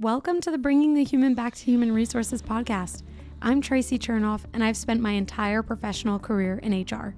Welcome to the Bringing the Human Back to Human Resources podcast. I'm Traci Chernoff, and I've spent my entire professional career in HR.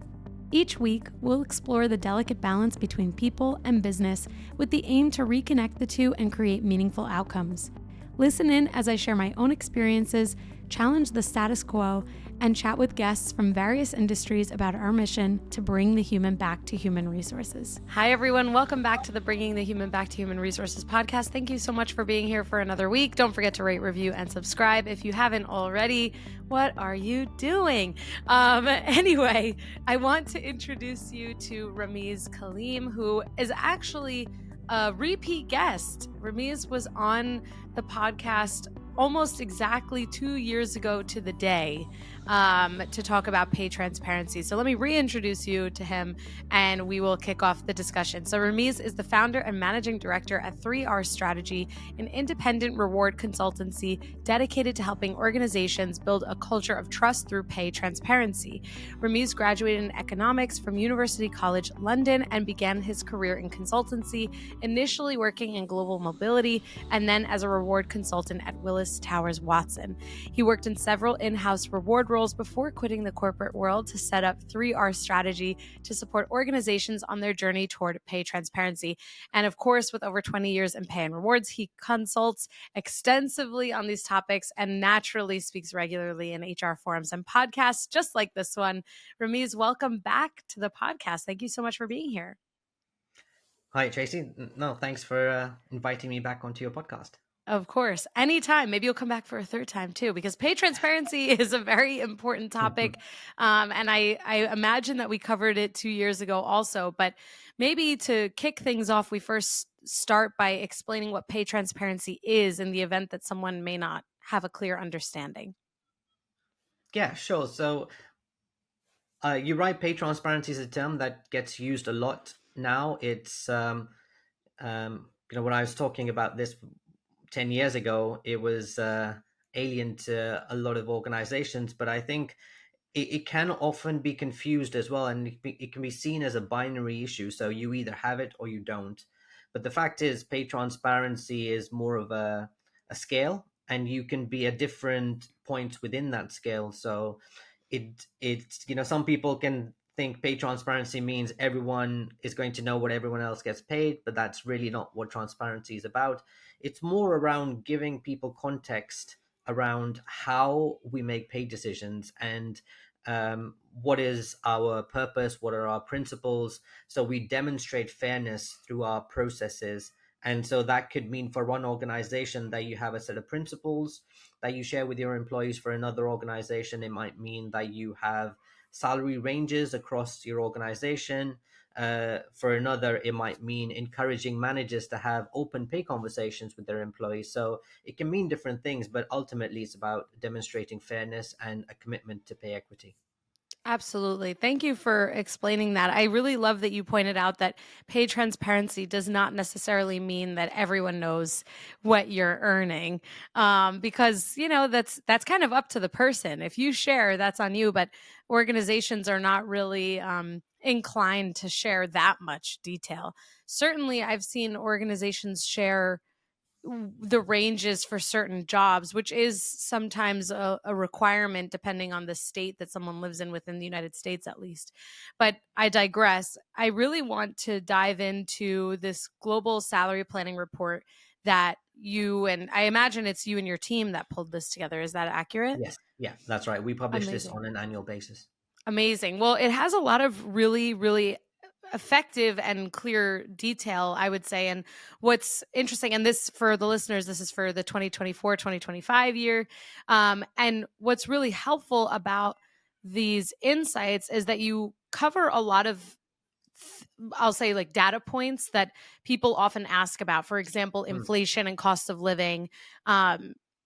Each week, we'll explore the delicate balance between people and business with the aim to reconnect the two and create meaningful outcomes. Listen in as I share my own experiences, challenge the status quo, and chat with guests from various industries about our mission to bring the human back to human resources. Hi, everyone. Welcome back to the Bringing the Human Back to Human Resources podcast. Thank you so much for being here for another week. Don't forget to rate, review, and subscribe if you haven't already. What are you doing? Anyway, I want to introduce you to Rameez Kaleem, who is actually a repeat guest. Rameez was on the podcast almost exactly 2 years ago to the day to talk about pay transparency. So let me reintroduce you to him and we will kick off the discussion. So Rameez is the founder and managing director at 3R Strategy, an independent reward consultancy dedicated to helping organizations build a culture of trust through pay transparency. Rameez graduated in economics from University College London and began his career in consultancy, initially working in global mobility and then as a reward consultant at Willis Towers Watson. He worked in several in-house reward roles before quitting the corporate world to set up 3R Strategy to support organizations on their journey toward pay transparency. And of course, with over 20 years in pay and rewards, he consults extensively on these topics and naturally speaks regularly in HR forums and podcasts just like this one. Rameez, welcome back to the podcast. Thank you so much for being here. Hi, Traci. No, thanks for inviting me back onto your podcast. Of course. Anytime. Maybe you'll come back for a third time too, because pay transparency is a very important topic. And I imagine that we covered it 2 years ago also, but maybe to kick things off, we first start by explaining what pay transparency is in the event that someone may not have a clear understanding. Yeah, sure. So you're right. Pay transparency is a term that gets used a lot now. It's, when I was talking about this 10 years ago, it was alien to a lot of organizations, but I think it can often be confused as well. And it can be seen as a binary issue. So you either have it or you don't. But the fact is, pay transparency is more of a scale, and you can be at different points within that scale. So some people can think pay transparency means everyone is going to know what everyone else gets paid, but that's really not what transparency is about. It's more around giving people context around how we make pay decisions and what is our purpose, what are our principles. So we demonstrate fairness through our processes. And so that could mean for one organization that you have a set of principles that you share with your employees. For another organization, it might mean that you have salary ranges across your organization. For another, it might mean encouraging managers to have open pay conversations with their employees. So it can mean different things, but ultimately it's about demonstrating fairness and a commitment to pay equity. Absolutely. Thank you for explaining that. I really love that you pointed out that pay transparency does not necessarily mean that everyone knows what you're earning, because that's kind of up to the person. If you share, that's on you. But organizations are not really inclined to share that much detail. Certainly, I've seen organizations share the ranges for certain jobs, which is sometimes a requirement depending on the state that someone lives in within the United States, at least. But I digress. I really want to dive into this global salary planning report that I imagine it's you and your team that pulled this together. Is that accurate? Yes. Yeah, that's right. We publish this Amazing. on an annual basis. Amazing. Well, it has a lot of really, really effective and clear detail, I would say. And what's interesting, and this for the listeners, this is for the 2024-2025 year. And what's really helpful about these insights is that you cover a lot of I'll say like data points that people often ask about. For example, inflation and cost of living.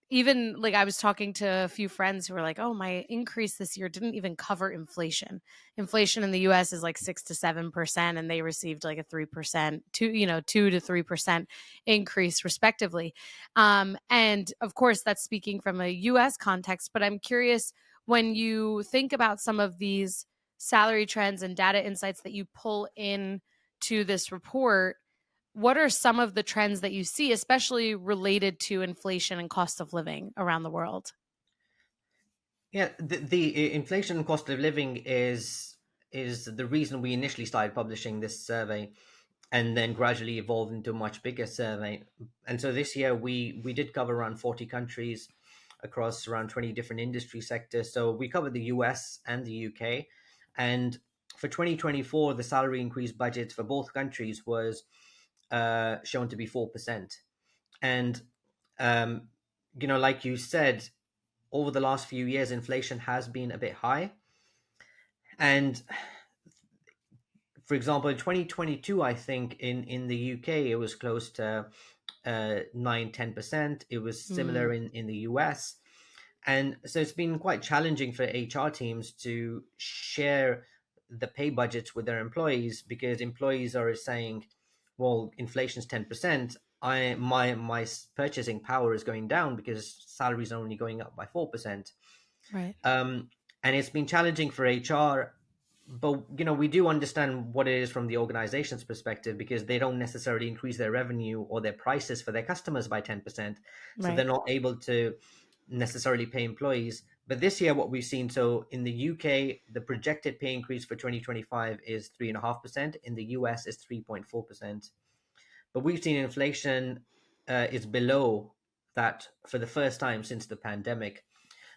Even like I was talking to a few friends who were like, oh, my increase this year didn't even cover inflation. Inflation in the US is like 6 to 7%, and they received like a 3%, 2 to 3% increase respectively. And of course, that's speaking from a US context, but I'm curious, when you think about some of these salary trends and data insights that you pull in to this report, what are some of the trends that you see, especially related to inflation and cost of living around the world? Yeah, the inflation and cost of living is the reason we initially started publishing this survey, and then gradually evolved into a much bigger survey. And so this year we did cover around 40 countries across around 20 different industry sectors. So we covered the US and the UK. And for 2024, the salary increase budget for both countries was shown to be 4%. And, um, like you said, over the last few years, inflation has been a bit high. And for example, in 2022, I think in the UK, it was close to 9-10%. It was Mm, similar in the US. And so it's been quite challenging for HR teams to share the pay budgets with their employees, because employees are saying, well, inflation's 10%. My purchasing power is going down because salaries are only going up by 4%. right. Um, and it's been challenging for HR, but we do understand what it is from the organization's perspective, because they don't necessarily increase their revenue or their prices for their customers by 10%, so they're Right. not able to necessarily pay employees. But this year, what we've seen, so in the UK, the projected pay increase for 2025 is 3.5%. In the US, is 3.4%. But we've seen inflation is below that for the first time since the pandemic.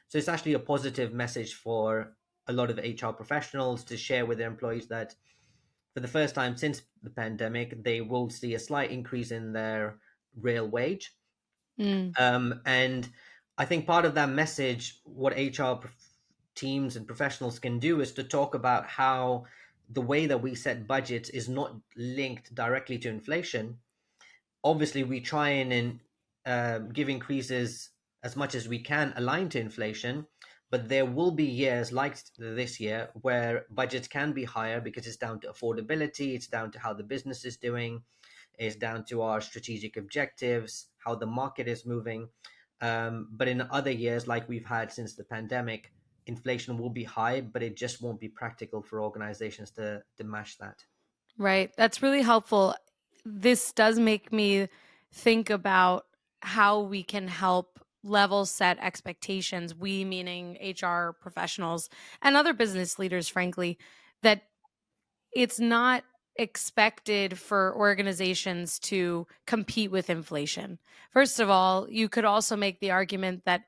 So it's actually a positive message for a lot of HR professionals to share with their employees that for the first time since the pandemic, they will see a slight increase in their real wage. Mm, And I think part of that message, what teams and professionals can do, is to talk about how the way that we set budgets is not linked directly to inflation. Obviously, we try and give increases as much as we can aligned to inflation, but there will be years like this year where budgets can be higher because it's down to affordability, it's down to how the business is doing, it's down to our strategic objectives, how the market is moving. But in other years, like we've had since the pandemic, inflation will be high, but it just won't be practical for organizations to match that. right. That's really helpful. This does make me think about how we can help level set expectations, we meaning HR professionals and other business leaders, frankly, that it's not expected for organizations to compete with inflation. First of all, you could also make the argument that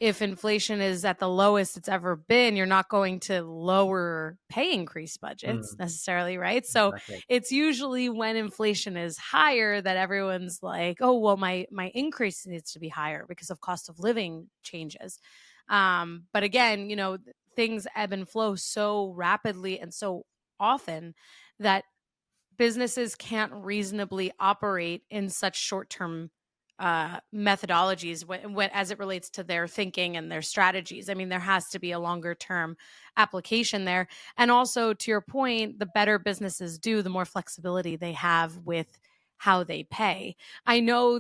if inflation is at the lowest it's ever been, you're not going to lower pay increase budgets Mm, necessarily, right? So exactly. it's usually when inflation is higher that everyone's like, "Oh, well my increase needs to be higher because of cost of living changes." But again, things ebb and flow so rapidly and so often that businesses can't reasonably operate in such short-term methodologies as it relates to their thinking and their strategies. I mean, there has to be a longer term application there. And also, to your point, the better businesses do, the more flexibility they have with how they pay. I know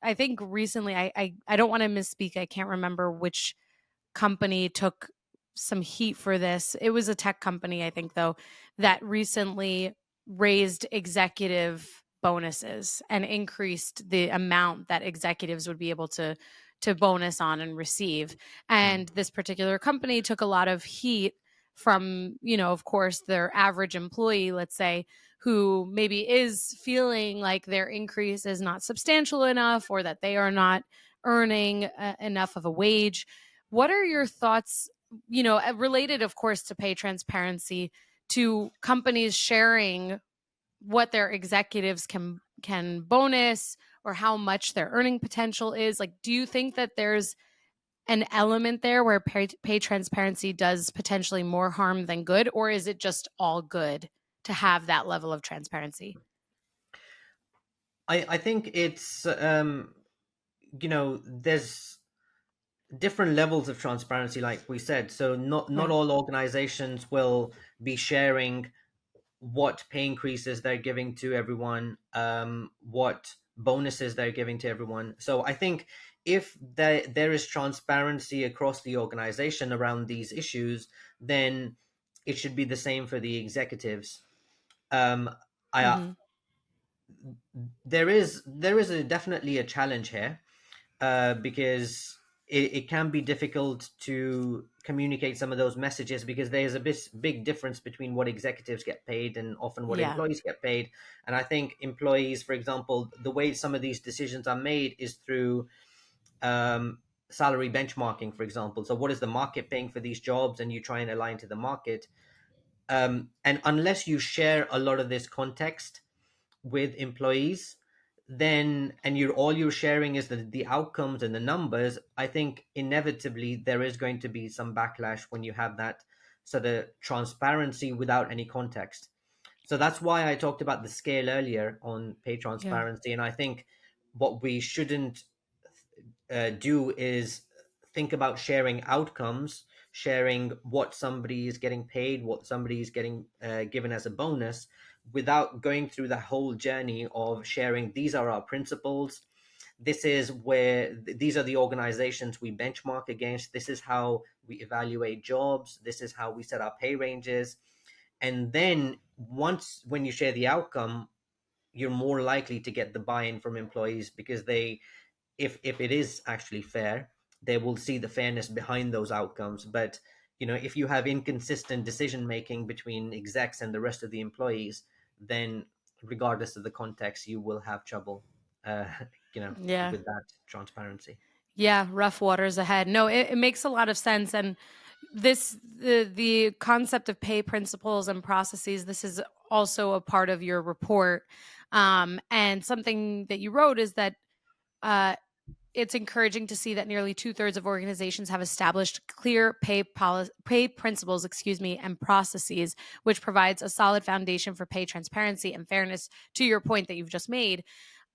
I think recently, I don't want to misspeak. I can't remember which company took some heat for this. It was a tech company, I think, though, that recently raised executive bonuses and increased the amount that executives would be able to bonus on and receive. Mm. And this particular company took a lot of heat from, of course, their average employee, let's say, who maybe is feeling like their increase is not substantial enough or that they are not earning enough of a wage. What are your thoughts, related, of course, to pay transparency, to companies sharing what their executives can bonus or how much their earning potential is? Like, do you think that there's an element there where pay transparency does potentially more harm than good, or is it just all good to have that level of transparency? I think it's there's different levels of transparency, like we said. So not Right. all organizations will be sharing what pay increases they're giving to everyone, what bonuses they're giving to everyone. So I think if there is transparency across the organization around these issues, then it should be the same for the executives. um I Hmm. there is definitely a challenge here, because it can be difficult to communicate some of those messages, because there's a big difference between what executives get paid and often what Yeah. employees get paid. And I think employees, for example, the way some of these decisions are made is through um, salary benchmarking, for example. So what is the market paying for these jobs, and you try and align to the market. And unless you share a lot of this context with employees, then and you're all you're sharing is the outcomes and the numbers, I think inevitably there is going to be some backlash when you have that sort of transparency without any context. So that's why I talked about the scale earlier on pay Yeah. transparency. And I think what we shouldn't do is think about sharing outcomes, sharing what somebody is getting paid, what somebody is getting given as a bonus, without going through the whole journey of sharing these are our principles. This is where these are the organizations we benchmark against. This is how we evaluate jobs. This is how we set our pay ranges. And then once when you share the outcome, you're more likely to get the buy-in from employees, because they if it is actually fair, they will see the fairness behind those outcomes. But if you have inconsistent decision making between execs and the rest of the employees, then regardless of the context, you will have trouble, uh, you know, Yeah. with that transparency. Yeah, rough waters ahead. No, it makes a lot of sense. And the concept of pay principles and processes, this is also a part of your report. And something that you wrote is that uh, it's encouraging to see that nearly two-thirds of organizations have established clear pay principles, and processes, which provides a solid foundation for pay transparency and fairness. To your point that you've just made,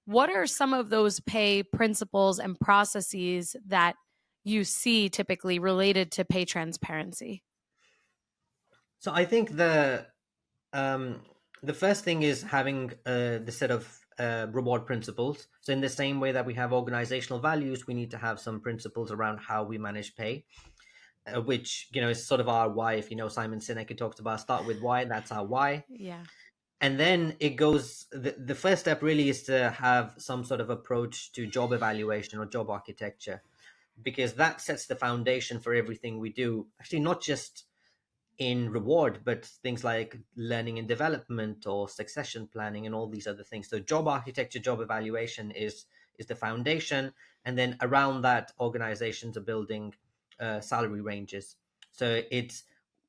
what are some of those pay principles and processes that you see typically related to pay transparency? So I think um, the first thing is having the set of reward principles. So in the same way that we have organizational values, we need to have some principles around how we manage pay, which is sort of our why. If Simon Sinek talks about start with why, that's our why. Yeah. And then it goes, the first step really is to have some sort of approach to job evaluation or job architecture, because that sets the foundation for everything we do, actually not just in reward, but things like learning and development or succession planning and all these other things. So job architecture, job evaluation is the foundation, and then around that, organizations are building salary ranges. So it's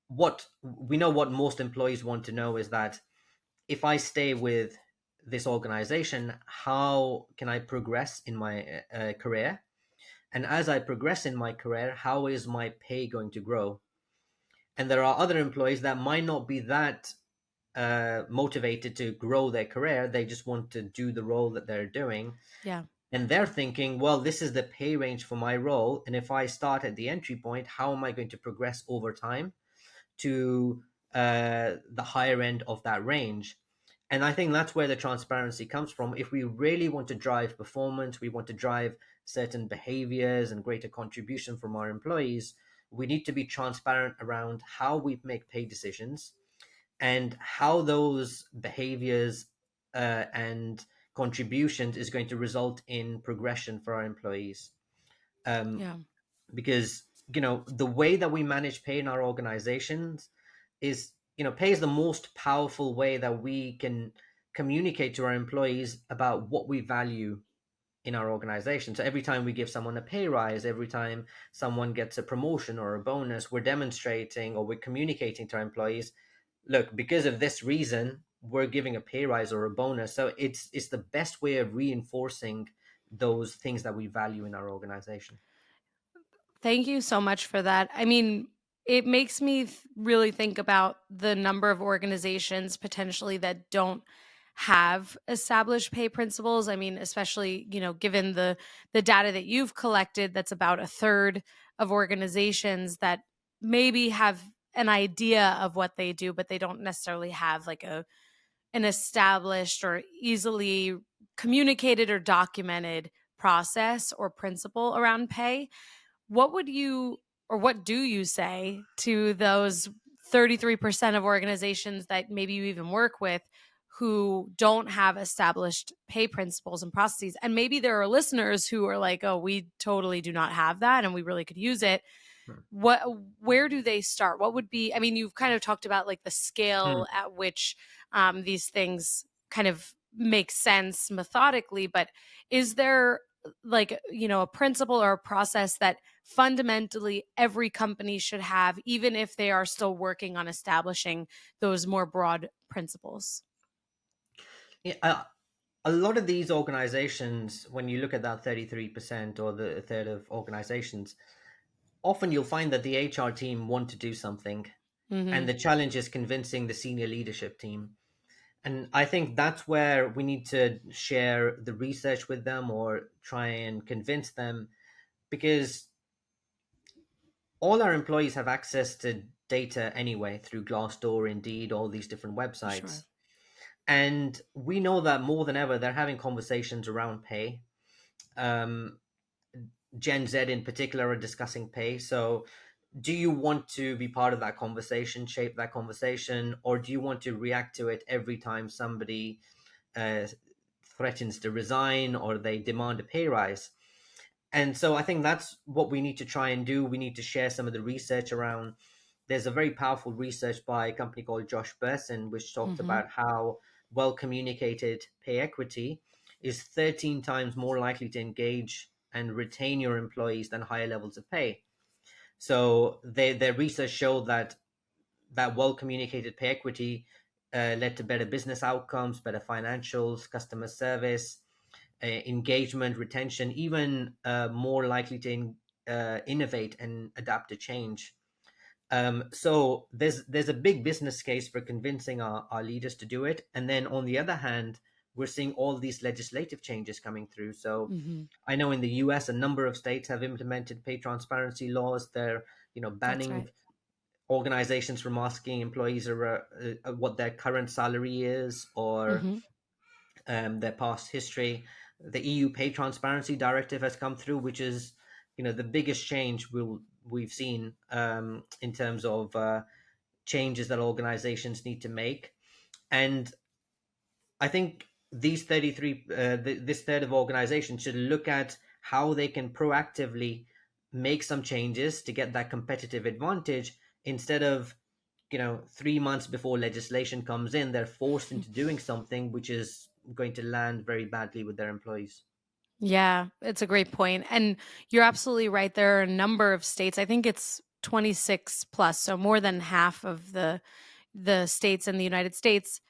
what we know. What most employees want to know is that if I stay with this organization, how can I progress in my career? And as I progress in my career, how is my pay going to grow? And there are other employees that might not be that motivated to grow their career. They just want to do the role that they're doing. Yeah. And they're thinking, well, this is the pay range for my role. And if I start at the entry point, how am I going to progress over time to the higher end of that range? And I think that's where the transparency comes from. If we really want to drive performance, we want to drive certain behaviors and greater contribution from our employees, we need to be transparent around how we make pay decisions and how those behaviors and contributions is going to result in progression for our employees. Um, Yeah. because the way that we manage pay in our organizations is, pay is the most powerful way that we can communicate to our employees about what we value in our organization. So every time we give someone a pay rise, every time someone gets a promotion or a bonus, we're demonstrating or we're communicating to our employees, look, because of this reason, we're giving a pay rise or a bonus. So it's the best way of reinforcing those things that we value in our organization. Thank you so much for that. I mean, it makes me really think about the number of organizations potentially that don't have established pay principles. I mean, especially, given the data that you've collected, that's about a third of organizations that maybe have an idea of what they do, but they don't necessarily have like an established or easily communicated or documented process or principle around pay. What would you or what do you say to those 33% of organizations that maybe you even work with who don't have established pay principles and processes. And maybe there are listeners who are like, oh, we totally do not have that and we really could use it. What, where do they start? What would be, I mean, you've kind of talked about like the Hmm. scale at which these things kind of make sense methodically, but is there like, you know, a principle or a process that fundamentally every company should have, even if they are still working on establishing those more broad principles? Yeah, a lot of these organizations, when you look at that 33% or the third of organizations, often you'll find that the HR team want to do something, and Mm-hmm. the challenge is convincing the senior leadership team. And I think that's where we need to share the research with them or try and convince them, because all our employees have access to data anyway through Glassdoor, Indeed, all these different websites. Sure. And we know that more than ever, they're having conversations around pay. Um, Gen Z in particular are discussing pay. So, do you want to be part of that conversation, shape that conversation, or do you want to react to it every time somebody uh, threatens to resign or they demand a pay rise? And so I think that's what we need to try and do. We need to share some of the research around. There's a very powerful research by a company called Josh Bersin, which talked Mm-hmm. about how well communicated pay equity is 13 times more likely to engage and retain your employees than higher levels of pay. So their research showed that well communicated pay equity led to better business outcomes, better financials, customer service, engagement, retention, even more likely to innovate and adapt to change. So there's a big business case for convincing our leaders to do it, and then on the other hand, we're seeing all these legislative changes coming through. So Mm-hmm. I know in the U.S. a number of states have implemented pay transparency laws. They're That's banning right. organizations from asking employees what their current salary is or Mm-hmm. their past history. The EU Pay Transparency Directive has come through, which is the biggest change we've seen in terms of changes that organizations need to make. And I think these 33, this third of organizations should look at how they can proactively make some changes to get that competitive advantage instead of 3 months before legislation comes in, they're forced into doing something which is going to land very badly with their employees. Yeah, it's a great point. And you're absolutely right. There are a number of states. I think it's 26 plus, so more than half of the states in the United States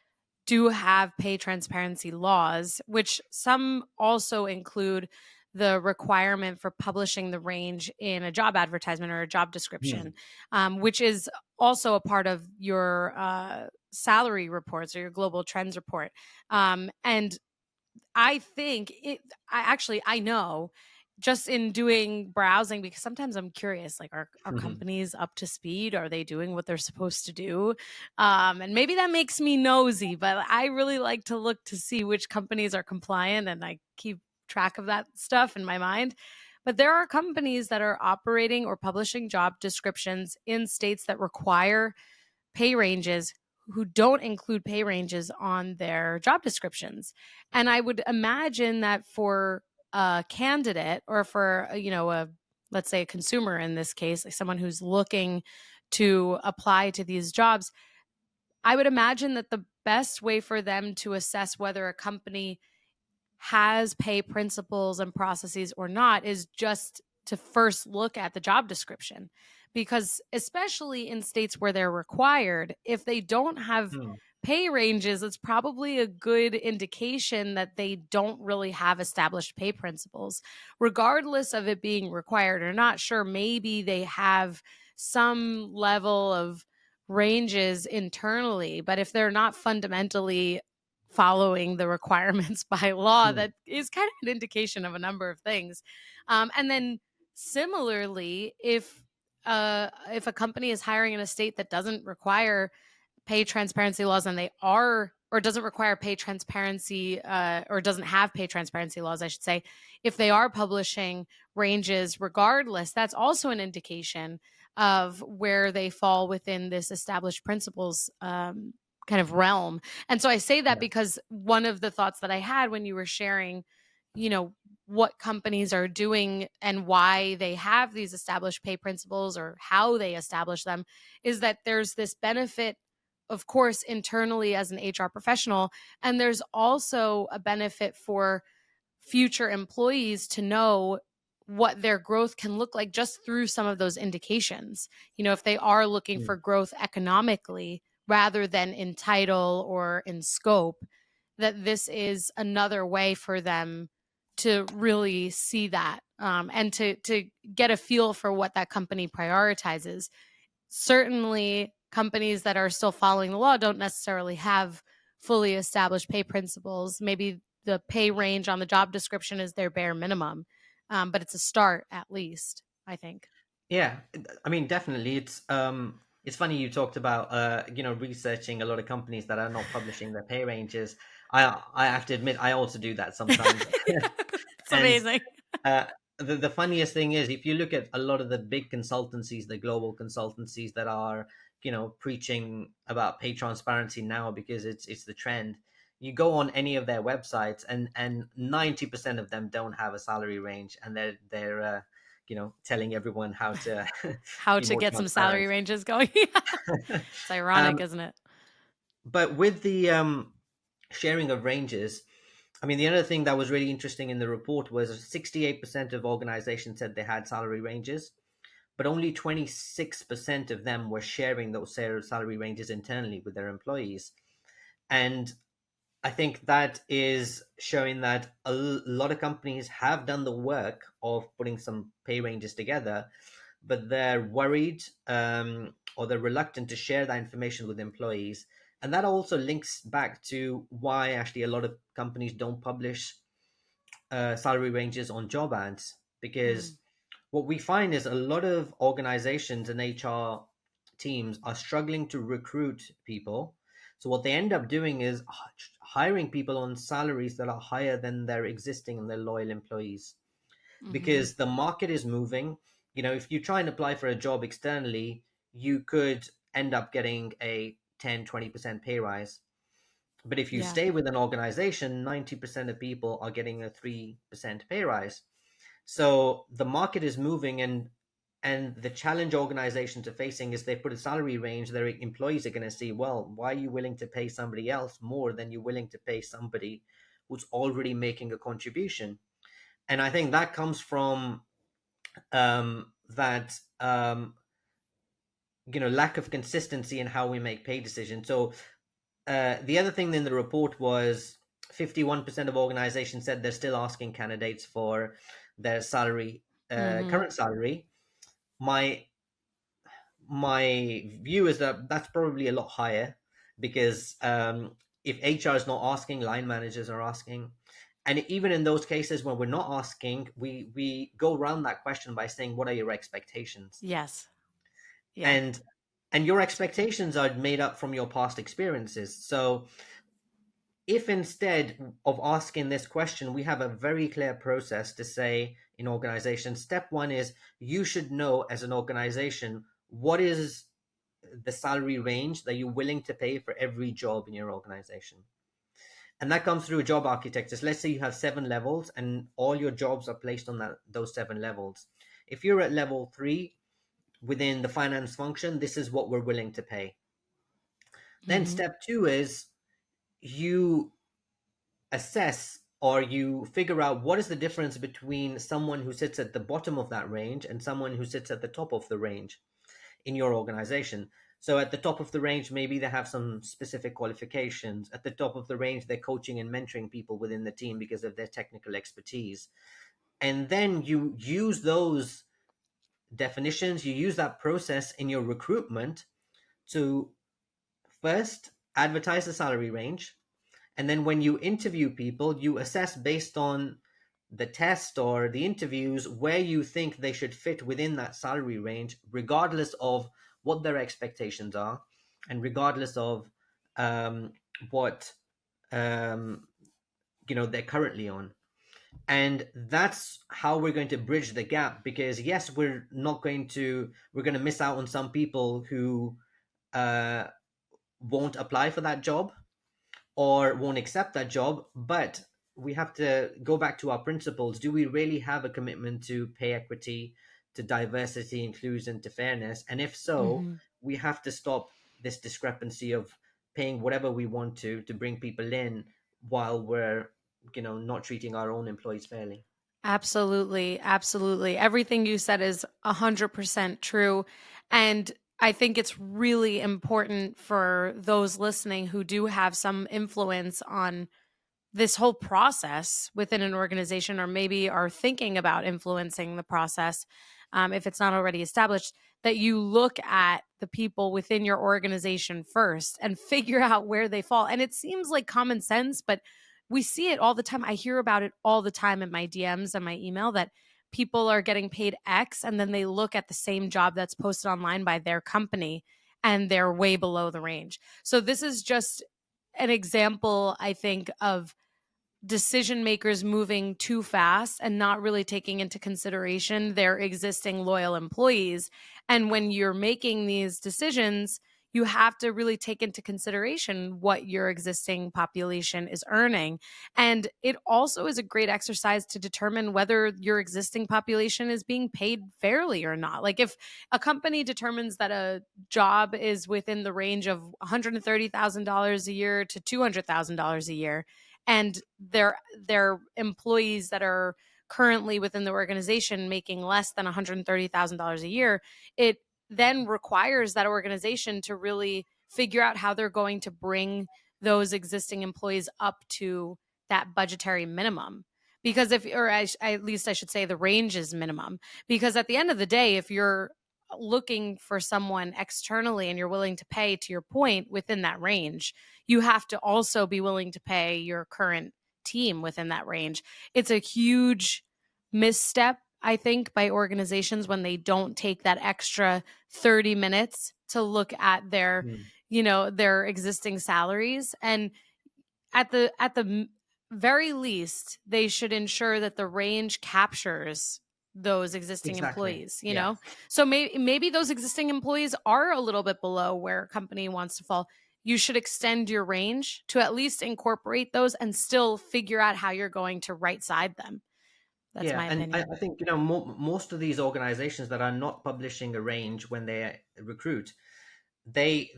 do have pay transparency laws, which some also include the requirement for publishing the range in a job advertisement or a job Hmm. description, which is also a part of your salary reports or your global trends report. And I think it, I know just in doing browsing, because sometimes I'm curious, like, are companies up to speed? Are they doing what they're supposed to do? And maybe that makes me nosy, but I really like to look to see which companies are compliant, and I keep track of that stuff in my mind. But there are companies that are operating or publishing job descriptions in states that require pay ranges who don't include pay ranges on their job descriptions. And I would imagine that for a candidate or for, a, let's say a consumer in this case, like someone who's looking to apply to these jobs, I would imagine that the best way for them to assess whether a company has pay principles and processes or not is just to first look at the job description. Because, especially in states where they're required, if they don't have Hmm. pay ranges, it's probably a good indication that they don't really have established pay principles. Regardless of it being required or not, sure, maybe they have some level of ranges internally, but if they're not fundamentally following the requirements by law, Hmm. that is kind of an indication of a number of things. And then similarly, if a company is hiring in a state that doesn't require pay transparency laws, and they are, or doesn't require pay transparency, or doesn't have pay transparency laws, I should say, if they are publishing ranges regardless, that's also an indication of where they fall within this established principles kind of realm. And so I say that Yeah. because one of the thoughts that I had when you were sharing, you know, what companies are doing and why they have these established pay principles or how they establish them is that there's this benefit, of course, internally as an HR professional. And there's also a benefit for future employees to know what their growth can look like just through some of those indications. You know, if they are looking Mm. for growth economically rather than in title or in scope, that this is another way for them to really see that, and to get a feel for what that company prioritizes. Certainly, companies that are still following the law don't necessarily have fully established pay principles. Maybe the pay range on the job description is their bare minimum, but it's a start at least, I think. Yeah, I mean, definitely. It's funny you talked about researching a lot of companies that are not publishing their pay ranges. I have to admit I also do that sometimes. It's And amazing. uh, the funniest thing is, if you look at a lot of the big consultancies, the global consultancies that are, preaching about pay transparency now because it's the trend. You go on any of their websites, and 90% of them don't have a salary range, and they're telling everyone how to How be to more get some salary transparent. ranges going. It's ironic, um, isn't it? but with the sharing of ranges, I mean, the other thing that was really interesting in the report was 68% of organizations said they had salary ranges, but only 26% of them were sharing those salary ranges internally with their employees. And I think that is showing that a lot of companies have done the work of putting some pay ranges together, but they're worried, or they're reluctant to share that information with employees. And that also links back to why actually a lot of companies don't publish salary ranges on job ads, Mm. because what we find is a lot of organizations and HR teams are struggling to recruit people. So what they end up doing is hiring people on salaries that are higher than their existing and their loyal employees, Hmm. because the market is moving. If you try and apply for a job externally, you could end up getting a 10-20% pay rise. But if you Yeah. stay with an organization, 90% of people are getting a 3% pay rise. So the market is moving, and the challenge organizations are facing is they put a salary range. Their employees are going to see, well, why are you willing to pay somebody else more than you're willing to pay somebody who's already making a contribution? And I think that comes from that lack of consistency in how we make pay decisions. So the other thing in the report was 51% of organizations said they're still asking candidates for their salary, Hmm. current salary. My my view is that that's probably a lot higher, because if HR is not asking, line managers are asking. And even in those cases when we're not asking, we go around that question by saying, what are your expectations? Yes. Yeah. And and your expectations are made up from your past experiences. So if instead of asking this question, we have a very clear process to say in organizations, step one is, you should know as an organization what is the salary range that you're willing to pay for every job in your organization. And that comes through a job architecture. So let's say you have 7 levels and all your jobs are placed on those 7 levels. If you're at level 3 within the finance function, this is what we're willing to pay. Then Hmm. step two is, you assess, or you figure out what is the difference between someone who sits at the bottom of that range and someone who sits at the top of the range in your organization. So at the top of the range, maybe they have some specific qualifications. At the top of the range, they're coaching and mentoring people within the team because of their technical expertise. And then you use those definitions, you use that process in your recruitment to first advertise the salary range. And then when you interview people, you assess based on the test or the interviews where you think they should fit within that salary range, regardless of what their expectations are, and regardless of um, what um, they're currently on. And that's how we're going to bridge the gap. Because yes, we're going to miss out on some people who uh, won't apply for that job or won't accept that job. But we have to go back to our principles. Do we really have a commitment to pay equity, to diversity, inclusion, to fairness? And if so, Hmm. we have to stop this discrepancy of paying whatever we want to bring people in while we're, not treating our own employees fairly. Absolutely. Absolutely. Everything you said is 100% true. And I think it's really important for those listening who do have some influence on this whole process within an organization, or maybe are thinking about influencing the process, if it's not already established, that you look at the people within your organization first and figure out where they fall. And it seems like common sense, but we see it all the time. I hear about it all the time in my DMs and my email, that people are getting paid X and then they look at the same job that's posted online by their company and they're way below the range. So this is just an example, I think, of decision makers moving too fast and not really taking into consideration their existing loyal employees. And when you're making these decisions, you have to really take into consideration what your existing population is earning. And it also is a great exercise to determine whether your existing population is being paid fairly or not. Like, if a company determines that a job is within the range of $130,000 a year to $200,000 a year, and their employees that are currently within the organization making less than $130,000 a year, it then requires that organization to really figure out how they're going to bring those existing employees up to that budgetary minimum. Because if, or at least I should say, the range is minimum. Because at the end of the day, if you're looking for someone externally and you're willing to pay, to your point, within that range, you have to also be willing to pay your current team within that range. It's a huge misstep, I think, by organizations when they don't take that extra 30 minutes to look at their, Mm. their existing salaries. And at the very least, they should ensure that the range captures those existing Exactly. employees, Yeah. so maybe those existing employees are a little bit below where a company wants to fall. You should extend your range to at least incorporate those and still figure out how you're going to right side them. That's Yeah, my and I, opinion. I think most of these organizations that are not publishing a range when they recruit, they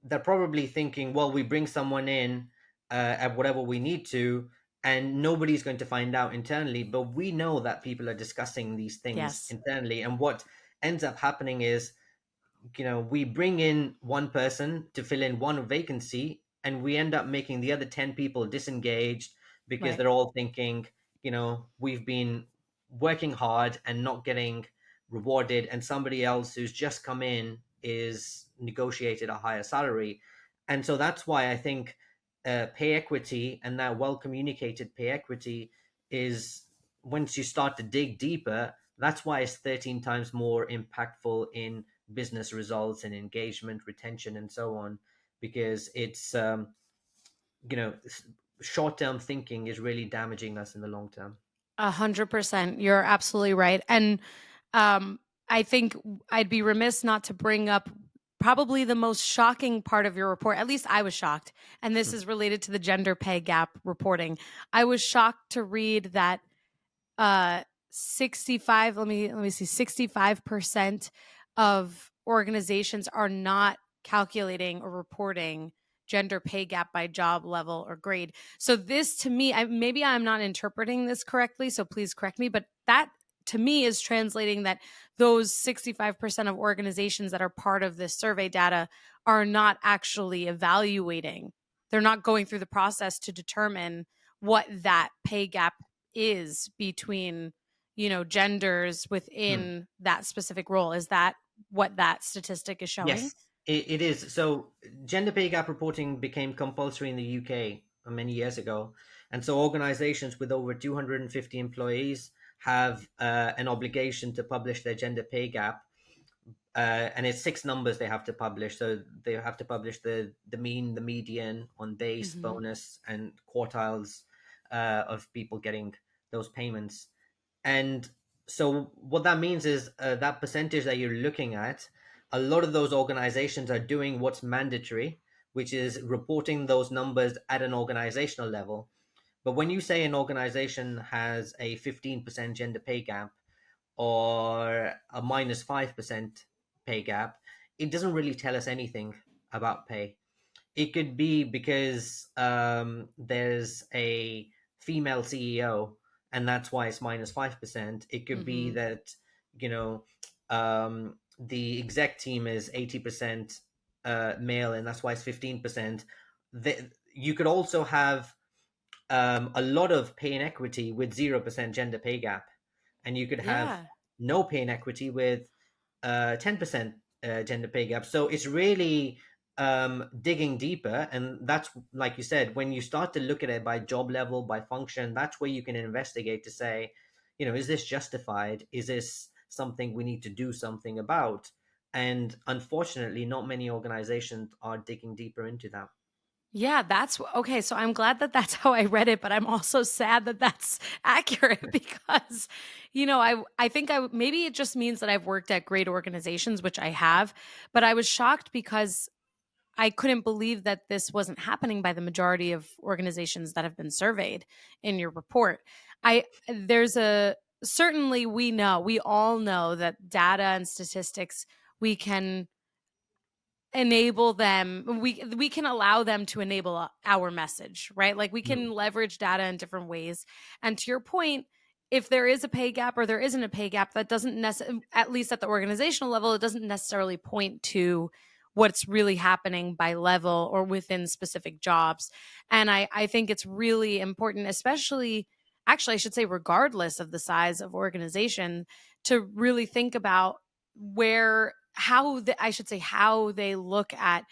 they're probably thinking, well, we bring someone in at whatever we need to, and nobody's going to find out internally. But we know that people are discussing these things Yes. internally, and what ends up happening is, we bring in one person to fill in one vacancy, and we end up making the other 10 people disengaged because Right. they're all thinking, we've been working hard and not getting rewarded, and somebody else who's just come in is negotiated a higher salary. And so that's why I think pay equity, and that well communicated pay equity, is, once you start to dig deeper, that's why it's 13 times more impactful in business results and engagement, retention, and so on, because it's, you know short-term thinking is really damaging us in the long term. 100%. You're absolutely right. And I think I'd be remiss not to bring up probably the most shocking part of your report. At least I was shocked. And this Hmm. is related to the gender pay gap reporting. I was shocked to read that uh 65, let me see, 65% of organizations are not calculating or reporting gender pay gap by job level or grade. So this, to me, maybe I'm not interpreting this correctly, so please correct me, but that to me is translating that those 65% of organizations that are part of this survey data are not actually evaluating. They're not going through the process to determine what that pay gap is between, genders Hmm. within that specific role. Is that what that statistic is showing? Yes, it is. So gender pay gap reporting became compulsory in the UK many years ago. And so organizations with over 250 employees have an obligation to publish their gender pay gap. And it's six numbers they have to publish. So they have to publish the mean, the median on base, Hmm. bonus, and quartiles of people getting those payments. And so what that means is, that percentage that you're looking at, a lot of those organizations are doing what's mandatory, which is reporting those numbers at an organizational level. But when you say an organization has a 15% gender pay gap or a -5% pay gap, it doesn't really tell us anything about pay. It could be because there's a female CEO, and that's why it's -5%. It could be Mm-hmm. that, you know, the exec team is 80% male, and that's why it's 15%. You could also have a lot of pay inequity with 0% gender pay gap, and you could have Yeah. no pay inequity with 10% gender pay gap. So it's really digging deeper, and that's, like you said, when you start to look at it by job level, by function, that's where you can investigate to say, is this justified? Is this something we need to do something about? And unfortunately, not many organizations are digging deeper into that. Yeah, that's okay. So I'm glad that that's how I read it, but I'm also sad that that's accurate because, I think maybe it just means that I've worked at great organizations, which I have, but I was shocked because I couldn't believe that this wasn't happening by the majority of organizations that have been surveyed in your report. There's certainly we all know that data and statistics, we can enable them, we can allow them to enable our message, right? Like we Mm, can leverage data in different ways. And to your point, if there is a pay gap or there isn't a pay gap, that doesn't necessarily, at least at the organizational level, it doesn't necessarily point to what's really happening by level or within specific jobs. And I think it's really important, especially, actually I should say regardless of the size of organization, to really think about I should say how they look at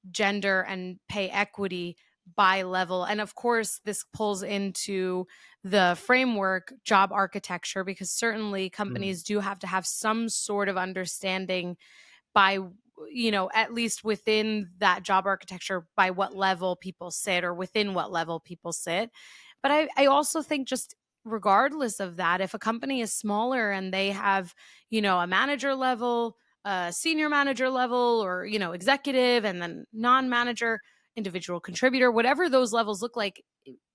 gender and pay equity by level. And of course, this pulls into the framework job architecture, because certainly mm, companies do have to have some sort of understanding by, at least within that job architecture, by what level people sit or within what level people sit. But I also think, just regardless of that, if a company is smaller and they have, a manager level, a senior manager level, or, executive, and then non-manager, individual contributor, whatever those levels look like,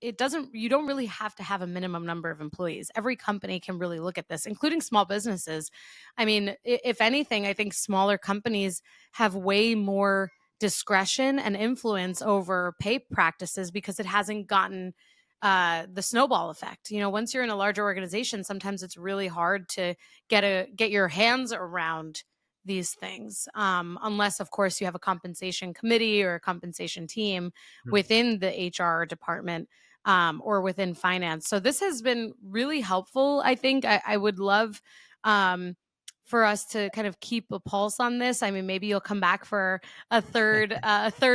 you don't really have to have a minimum number of employees. Every company can really look at this, including small businesses. I mean, if anything, I think smaller companies have way more discretion and influence over pay practices because it hasn't gotten the snowball effect. Once you're in a larger organization, sometimes it's really hard to get your hands around these things, unless, of course, you have a compensation committee or a compensation team mm. within the HR department, or within finance. So this has been really helpful. I think I would love, for us to kind of keep a pulse on this. I mean, maybe you'll come back for a third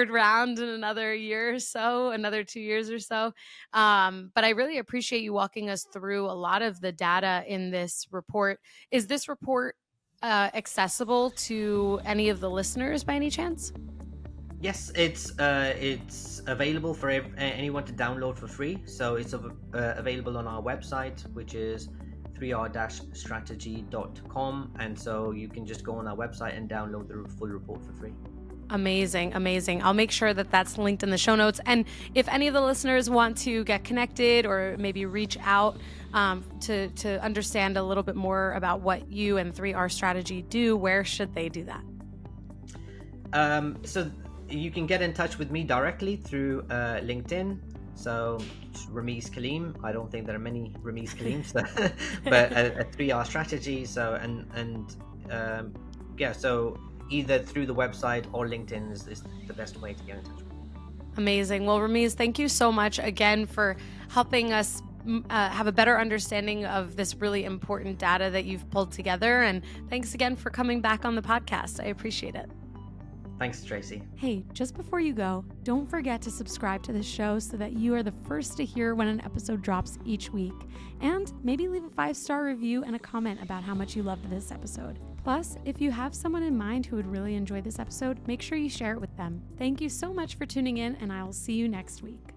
round in another year or so, another 2 years or so. But I really appreciate you walking us through a lot of the data in this report. Is this report accessible to any of the listeners by any chance? Yes, it's available for anyone to download for free. So it's available on our website, which is 3r-strategy.com, and so you can just go on our website and download the full report for free. Amazing, amazing. I'll make sure that that's linked in the show notes. And if any of the listeners want to get connected or maybe reach out, to understand a little bit more about what you and 3R Strategy do, where should they do that? So you can get in touch with me directly through LinkedIn. So Rameez Kaleem. I don't think there are many Rameez Kaleems, but a 3R Strategy. So yeah. So either through the website or LinkedIn is the best way to get in touch with me. Amazing. Well, Rameez, thank you so much again for helping us have a better understanding of this really important data that you've pulled together. And thanks again for coming back on the podcast. I appreciate it. Thanks, Traci. Hey, just before you go, don't forget to subscribe to this show so that you are the first to hear when an episode drops each week. And maybe leave a 5-star review and a comment about how much you loved this episode. Plus, if you have someone in mind who would really enjoy this episode, make sure you share it with them. Thank you so much for tuning in, and I will see you next week.